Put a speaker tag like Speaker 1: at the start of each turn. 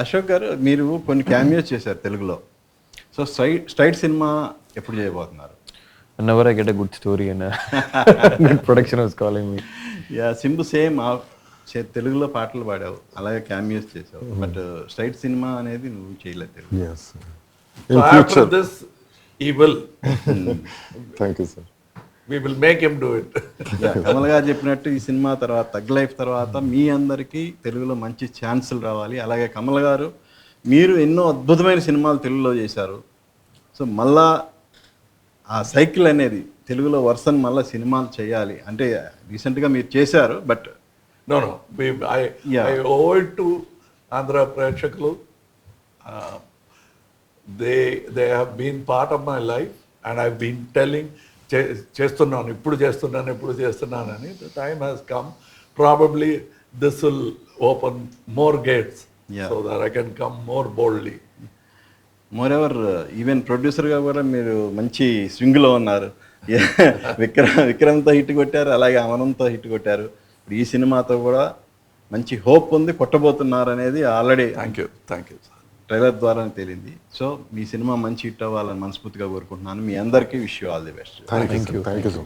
Speaker 1: అశోక్ గారు, మీరు కొన్ని క్యామియోస్ చేశారు తెలుగులో. సో స్ట్రైట్ సినిమా ఎప్పుడు చేయబోతున్నారు?
Speaker 2: Whenever I get a good story and a good production was calling me.
Speaker 1: Yeah, Simbu same తెలుగులో పాటలు పాడావు, అలాగే క్యామియోస్ చేసావు. బట్ స్ట్రైట్ సినిమా అనేది నువ్వు చేయలేదు Telugu.
Speaker 3: Yes, sir.
Speaker 4: So
Speaker 3: In
Speaker 4: after
Speaker 3: future.
Speaker 4: this, he will.
Speaker 3: Thank you, sir.
Speaker 4: We will make him do it.
Speaker 1: Yeah, Kamal గారు చెప్పినట్టు ఈ సినిమా తర్వాత, తగ్ లైఫ్ తర్వాత మీ అందరికీ తెలుగులో మంచి ఛాన్సులు రావాలి. అలాగే కమల్ గారు, మీరు ఎన్నో అద్భుతమైన సినిమాలు తెలుగులో చేశారు. సో మళ్ళా ఆ సైకిల్ అనేది తెలుగులో వర్షన్ మళ్ళీ సినిమాలు చేయాలి అంటే, రీసెంట్గా మీరు చేశారు. But
Speaker 4: No.
Speaker 1: Yeah.
Speaker 4: I owe it to Andhra Prekshakulu. They have been part of my life, and I've been telling, చేస్తున్నాను అని. The time has come. Probably this will open more gates,
Speaker 1: Yeah.
Speaker 4: so that I can come more boldly.
Speaker 1: More ever, even ప్రొడ్యూసర్గా కూడా మీరు మంచి స్వింగ్లో ఉన్నారు. విక్రమ్తో hit కొట్టారు, అలాగే అమనంతో hit కొట్టారు. ఇప్పుడు ఈ సినిమాతో కూడా మంచి హోప్ ఉంది, కొట్టబోతున్నారు అనేది already
Speaker 4: Thank you, sir.
Speaker 1: Trailer ద్వారా తేలింది. సో మీ సినిమా మంచి హిట్ అవ్వాలని మనస్ఫూర్తిగా కోరుకుంటున్నాను. మీ అందరికీ wish you all the best.
Speaker 3: Thank you, sir. Thank you so much.